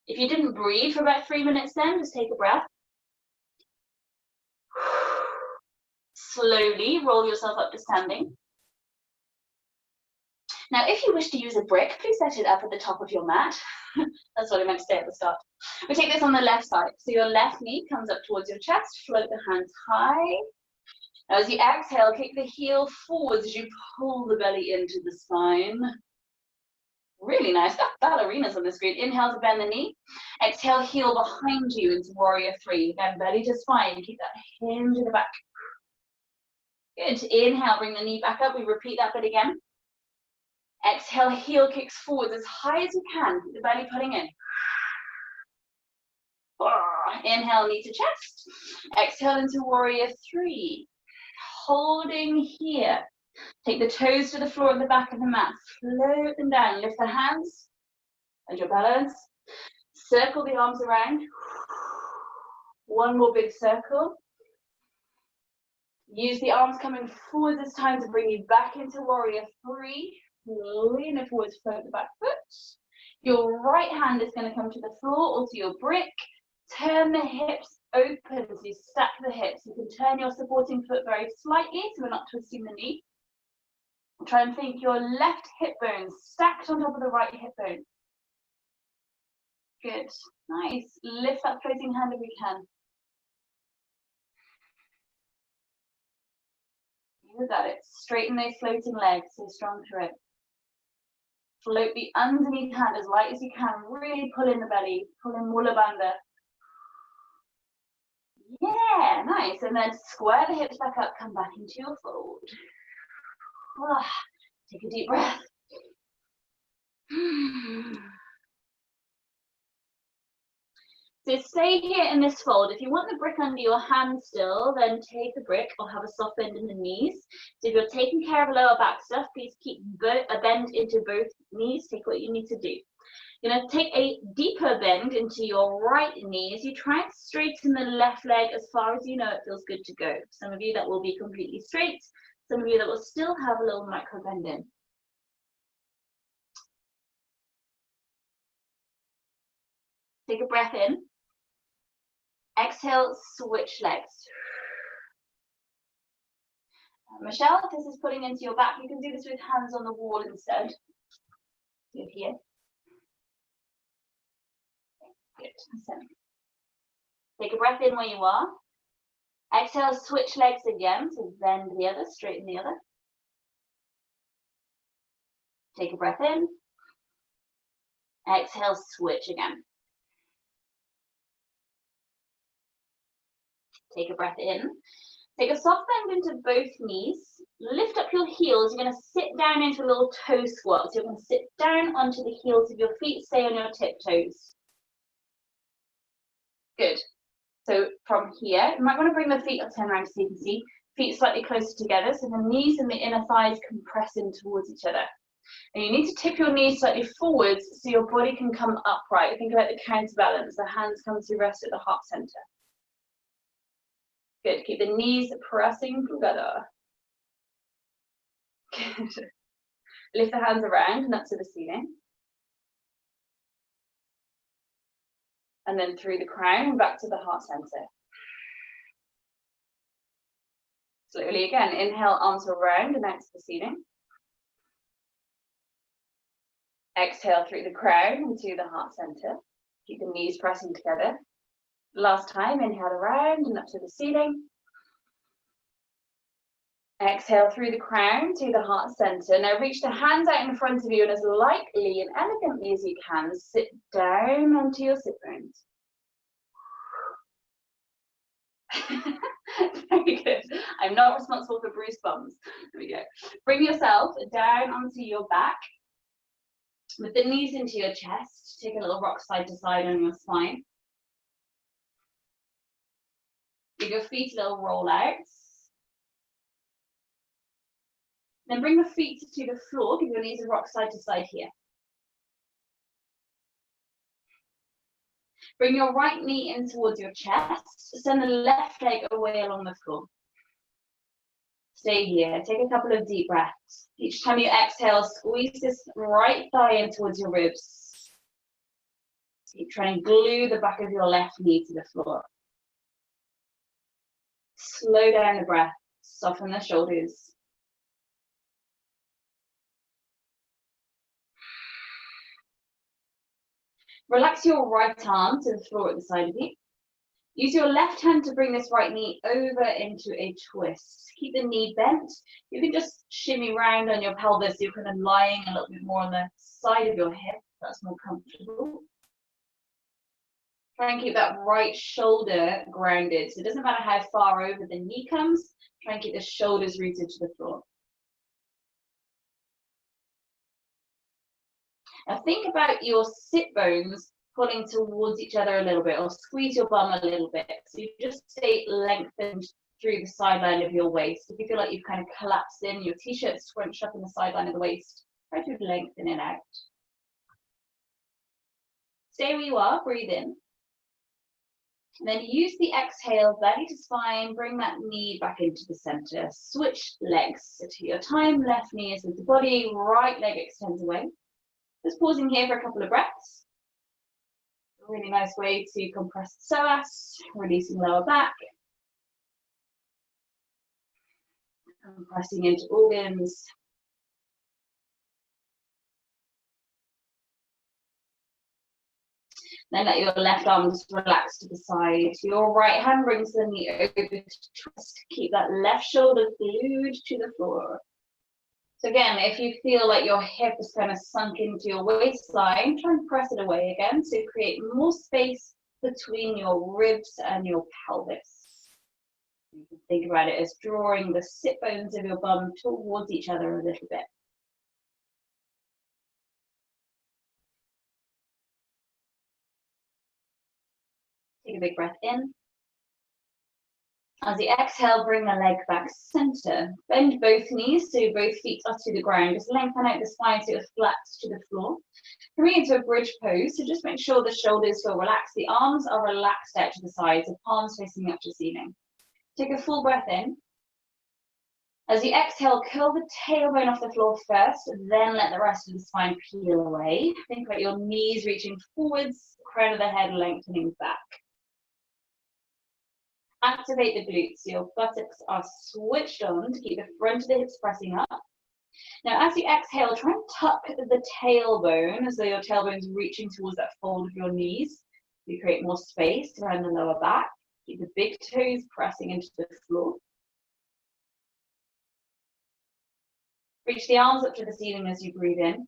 [SPEAKER 1] If you didn't breathe for about 3 minutes then, just take a breath. Slowly roll yourself up to standing. Now, if you wish to use a brick, please set it up at the top of your mat. That's what I meant to say at the start. We take this on the left side. So your left knee comes up towards your chest, float the hands high. Now, as you exhale, kick the heel forwards as you pull the belly into the spine. Really nice. Got ballerinas on the screen. Inhale to bend the knee. Exhale, heel behind you into warrior three. Again, belly to spine. Keep that hinge in the back. Good. Inhale, bring the knee back up. We repeat that bit again. Exhale, heel kicks forwards as high as you can. Keep the belly pulling in. Inhale, knee to chest. Exhale into warrior three. Holding here. Take the toes to the floor at the back of the mat. Float them down. Lift the hands and your balance. Circle the arms around. One more big circle. Use the arms coming forward this time to bring you back into warrior three. Lean it forwards, float the back foot. Your right hand is going to come to the floor or to your brick. Turn the hips open as you stack the hips. You can turn your supporting foot very slightly so we're not twisting the knee. Try and think your left hip bone stacked on top of the right hip bone. Good. Nice. Lift that floating hand if you can. You got it. Straighten those floating legs. Stay strong through it. Float the underneath hand as light as you can. Really pull in the belly. Pull in Mula Bandha. Yeah, nice. And then square the hips back up. Come back into your fold. Take a deep breath. So stay here in this fold. If you want the brick under your hand still, then take a brick or have a soft bend in the knees. So if you're taking care of lower back stuff, please keep a bend into both knees. Take what you need to do. You're going to take a deeper bend into your right knee as you try and straighten the left leg as far as you know it feels good to go. Some of you that will be completely straight. Some of you that will still have a little micro bend in. Take a breath in. Exhale, switch legs. Michelle, if this is pulling into your back, you can do this with hands on the wall instead. Do it here. Good. Take a breath in where you are. Exhale, switch legs again. So bend the other, straighten the other. Take a breath in. Exhale, switch again. Take a breath in. Take a soft bend into both knees. Lift up your heels. You're going to sit down into a little toe squat. So you're going to sit down onto the heels of your feet. Stay on your tiptoes. Good. So from here, you might want to bring the feet up, turn around so you can see. Feet slightly closer together. So the knees and the inner thighs compress in towards each other. And you need to tip your knees slightly forwards so your body can come upright. Think about the counterbalance. The hands come to rest at the heart center. Good. Keep the knees pressing together. Good. Lift the hands around and up to the ceiling. And then through the crown and back to the heart center. Slowly again. Inhale, arms around and out to the ceiling. Exhale through the crown into the heart center. Keep the knees pressing together. Last time, inhale around and up to the ceiling. Exhale through the crown to the heart center. Now reach the hands out in front of you and as lightly and elegantly as you can, sit down onto your sit bones. Very good. I'm not responsible for bruised bums. There we go. Bring yourself down onto your back with the knees into your chest. Take a little rock side to side on your spine. Give your feet a little roll out. Then bring the feet to the floor. Give your knees a rock side to side here. Bring your right knee in towards your chest. Send the left leg away along the floor. Stay here. Take a couple of deep breaths. Each time you exhale, squeeze this right thigh in towards your ribs. Keep trying to glue the back of your left knee to the floor. Slow down the breath. Soften the shoulders. Relax your right arm to the floor at the side of you. Use your left hand to bring this right knee over into a twist. Keep the knee bent. You can just shimmy round on your pelvis. You're kind of lying a little bit more on the side of your hip. That's more comfortable. Try and keep that right shoulder grounded. So it doesn't matter how far over the knee comes. Try and keep the shoulders rooted to the floor. Now think about your sit bones pulling towards each other a little bit, or squeeze your bum a little bit. So you just stay lengthened through the sideline of your waist. If you feel like you've kind of collapsed in, your t-shirt scrunched up in the sideline of the waist, try to lengthen it out. Stay where you are, breathe in. And then use the exhale, belly to spine, bring that knee back into the center. Switch legs. So to your time, left knee is with the body, right leg extends away. Just pausing here for a couple of breaths. A really nice way to compress the psoas, releasing lower back. Compressing into organs. Then let your left arm just relax to the side. Your right hand brings the knee over to twist. Keep that left shoulder glued to the floor. So again, if you feel like your hip is kind of sunk into your waistline, try and press it away again to create more space between your ribs and your pelvis. You can think about it as drawing the sit bones of your bum towards each other a little bit. Take a big breath in. As you exhale, bring the leg back center. Bend both knees so both feet are to the ground. Just lengthen out the spine so it's flat to the floor. Coming into a bridge pose, so just make sure the shoulders feel relaxed. The arms are relaxed out to the sides, the palms facing up to the ceiling. Take a full breath in. As you exhale, curl the tailbone off the floor first, then let the rest of the spine peel away. Think about your knees reaching forwards, the crown of the head lengthening back. Activate the glutes. Your buttocks are switched on to keep the front of the hips pressing up. Now, as you exhale, try and tuck the tailbone as though your tailbone's reaching towards that fold of your knees. You create more space around the lower back. Keep the big toes pressing into the floor. Reach the arms up to the ceiling as you breathe in.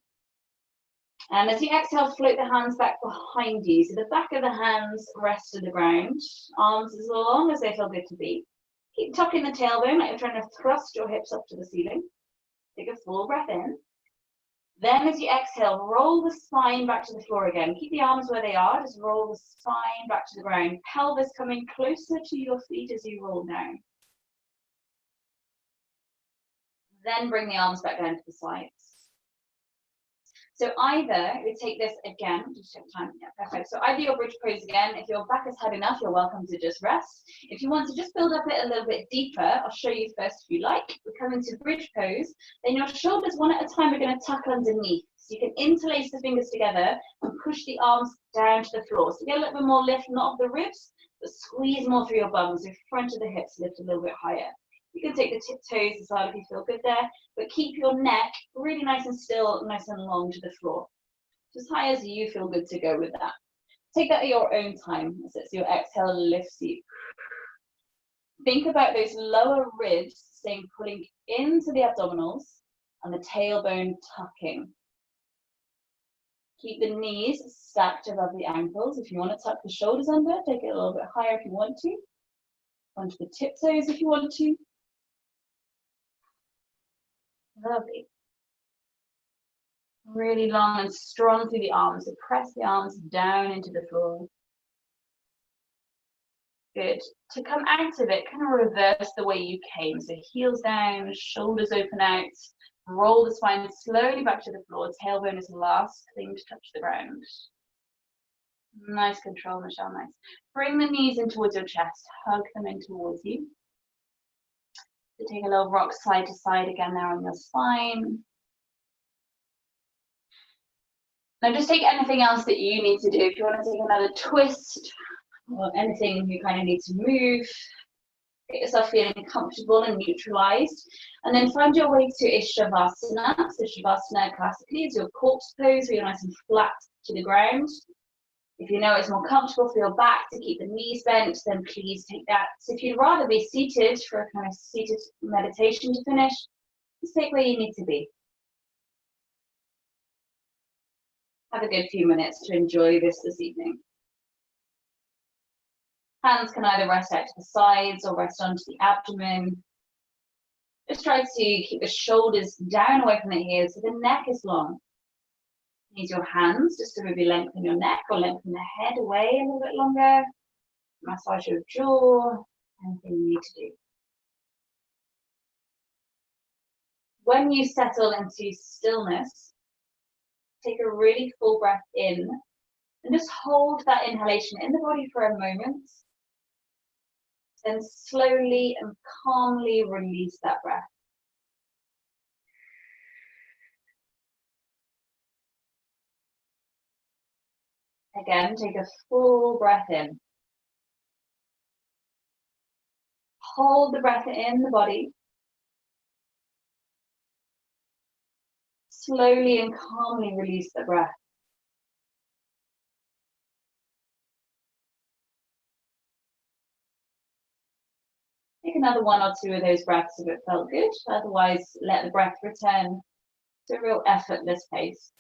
[SPEAKER 1] And as you exhale, float the hands back behind you. So the back of the hands rest to the ground. Arms as long as they feel good to be. Keep tucking the tailbone like you're trying to thrust your hips up to the ceiling. Take a full breath in. Then as you exhale, roll the spine back to the floor again. Keep the arms where they are. Just roll the spine back to the ground. Pelvis coming closer to your feet as you roll down. Then bring the arms back down to the sides. So either, we take this again, just check time, yeah, perfect. So either your bridge pose again, if your back has had enough, you're welcome to just rest. If you want to just build up it a little bit deeper, I'll show you first if you like. We come into bridge pose, then your shoulders one at a time, we're gonna tuck underneath. So you can interlace the fingers together and push the arms down to the floor. So get a little bit more lift, not of the ribs, but squeeze more through your bum, so front of the hips lift a little bit higher. You can take the tip toes as well if you feel good there, but keep your neck really nice and still, nice and long to the floor. As high as you feel good to go with that. Take that at your own time. So your exhale lifts you. Think about those lower ribs staying pulling into the abdominals and the tailbone tucking. Keep the knees stacked above the ankles. If you want to tuck the shoulders under, take it a little bit higher if you want to. Onto the tip toes if you want to. Lovely. Really long and strong through the arms. So press the arms down into the floor. Good. To come out of it, kind of reverse the way you came. So heels down, shoulders open out, roll the spine slowly back to the floor. Tailbone is the last thing to touch the ground. Nice control, Michelle, nice. Bring the knees in towards your chest, hug them in towards you. So take a little rock side to side again there on your spine. Now just take anything else that you need to do. If you want to take another twist or anything you kind of need to move, get yourself feeling comfortable and neutralized. And then find your way to a Shavasana. So Shavasana classically is your corpse pose where you're nice and flat to the ground. If you know it's more comfortable for your back to keep the knees bent, then please take that. So if you'd rather be seated for a kind of seated meditation to finish, just take where you need to be. Have a good few minutes to enjoy this evening. Hands can either rest out to the sides or rest onto the abdomen. Just try to keep the shoulders down away from the ears so the neck is long. Use your hands just to maybe lengthen your neck or lengthen the head away a little bit longer. Massage your jaw, anything you need to do. When you settle into stillness, take a really full breath in and just hold that inhalation in the body for a moment. Then slowly and calmly release that breath. Again, take a full breath in. Hold the breath in the body. Slowly and calmly release the breath. Take another one or two of those breaths if it felt good. Otherwise, let the breath return to a real effortless pace.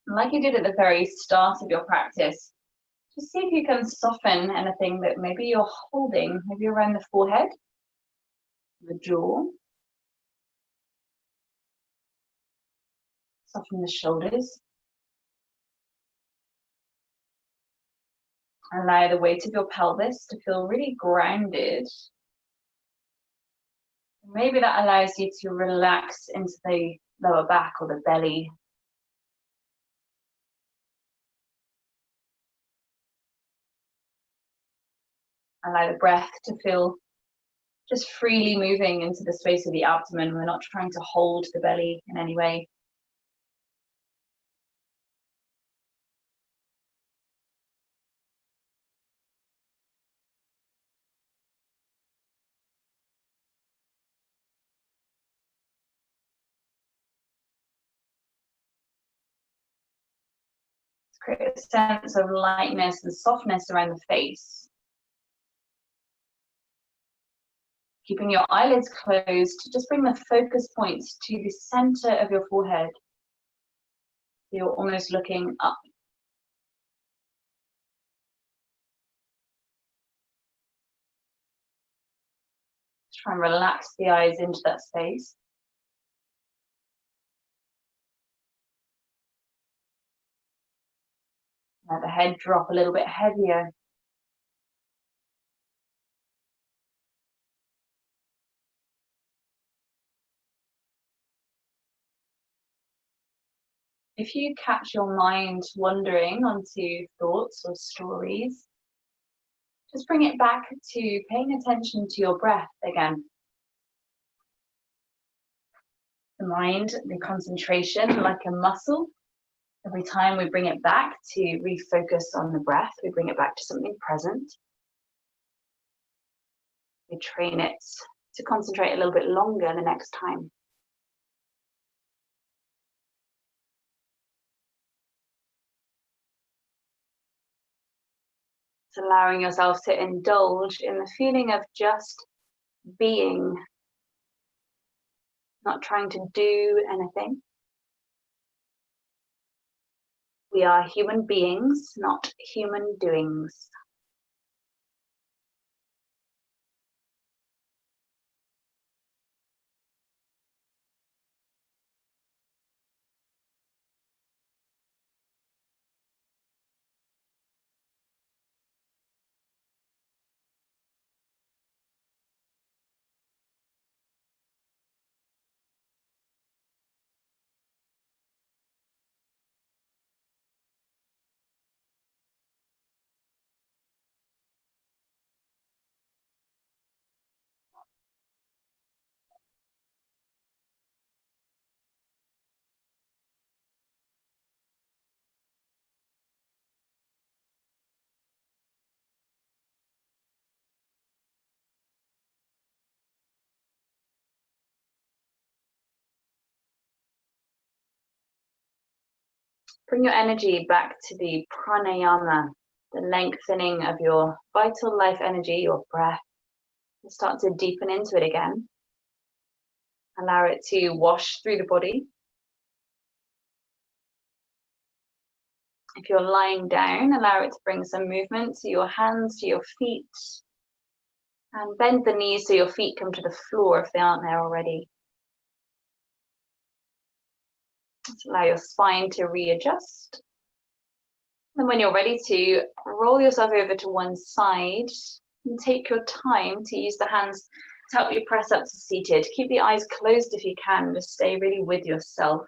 [SPEAKER 1] And like you did at the very start of your practice, just see if you can soften anything that maybe you're holding, maybe around the forehead, the jaw. Soften the shoulders. Allow the weight of your pelvis to feel really grounded. Maybe that allows you to relax into the lower back or the belly. Allow the breath to feel just freely moving into the space of the abdomen. We're not trying to hold the belly in any way. Let's create a sense of lightness and softness around the face. Keeping your eyelids closed, just bring the focus points to the center of your forehead. You're almost looking up. Try and relax the eyes into that space. Let the head drop a little bit heavier. If you catch your mind wandering onto thoughts or stories, just bring it back to paying attention to your breath again. The mind, the concentration, like a muscle. Every time we bring it back to refocus on the breath, we bring it back to something present. We train it to concentrate a little bit longer the next time. It's allowing yourself to indulge in the feeling of just being. not trying to do anything. We are human beings, not human doings. Bring your energy back to the pranayama, the lengthening of your vital life energy, your breath. And start to deepen into it again. Allow it to wash through the body. If you're lying down, allow it to bring some movement to your hands, to your feet. And bend the knees so your feet come to the floor if they aren't there already. Just allow your spine to readjust. And when you're ready to roll yourself over to one side and take your time to use the hands to help you press up to seated. Keep the eyes closed if you can, just stay really with yourself.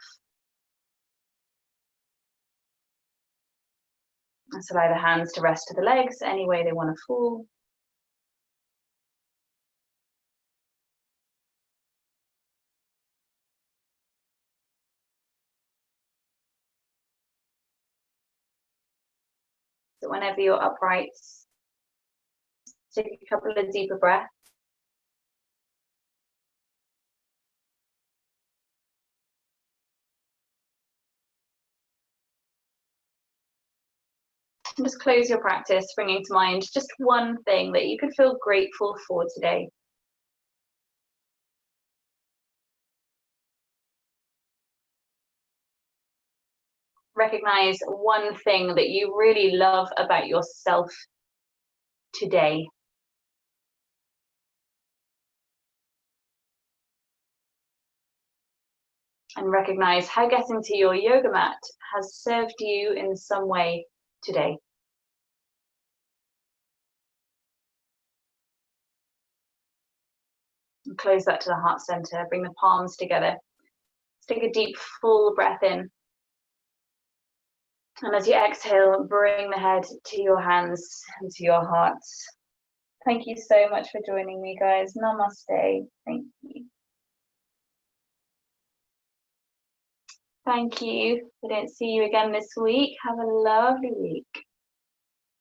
[SPEAKER 1] Just allow the hands to rest to the legs any way they want to fall. So whenever you're upright, take a couple of deeper breaths. And just close your practice, bringing to mind just one thing that you could feel grateful for today. Recognize one thing that you really love about yourself today. And recognize how getting to your yoga mat has served you in some way today. And close that to the heart center, bring the palms together. Let's take a deep, full breath in. And as you exhale, bring the head to your hands and to your heart. Thank you so much for joining me, guys. Namaste. Thank you. Thank you. If I don't see you again this week, have a lovely week.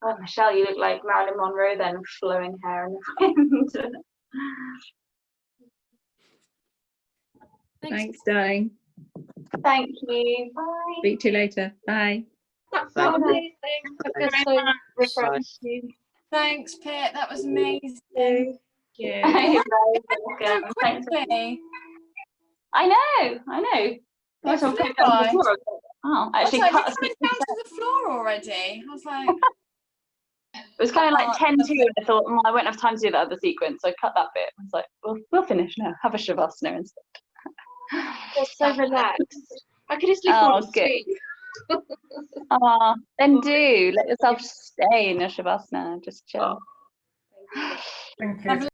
[SPEAKER 1] Oh, Michelle, you look like Marilyn Monroe then, flowing hair in the wind.
[SPEAKER 2] Thanks, darling.
[SPEAKER 1] Thank you. Bye.
[SPEAKER 2] Speak to you later. Bye.
[SPEAKER 3] That's
[SPEAKER 1] Bye.
[SPEAKER 3] amazing. I feel so refreshed.
[SPEAKER 4] Thanks, Pip. That was amazing.
[SPEAKER 3] Thank you.
[SPEAKER 1] You're very welcome.
[SPEAKER 4] So
[SPEAKER 1] Thanks.
[SPEAKER 4] quickly.
[SPEAKER 1] I know.
[SPEAKER 4] It
[SPEAKER 1] Someone
[SPEAKER 4] flew
[SPEAKER 1] put it down to the
[SPEAKER 4] by.
[SPEAKER 1] floor. Oh,
[SPEAKER 4] I was
[SPEAKER 1] actually
[SPEAKER 4] like,
[SPEAKER 1] cut
[SPEAKER 4] it's coming down to the floor already. I was like,
[SPEAKER 1] it was kind of like 10 to, and I thought, I won't have time to do that other sequence, so I cut that bit. I was like, we'll finish now. Have a shavasana instead.
[SPEAKER 3] You're so relaxed. I could easily fall asleep.
[SPEAKER 1] Then do let yourself stay in your shavasana. Just chill.
[SPEAKER 3] Thank you.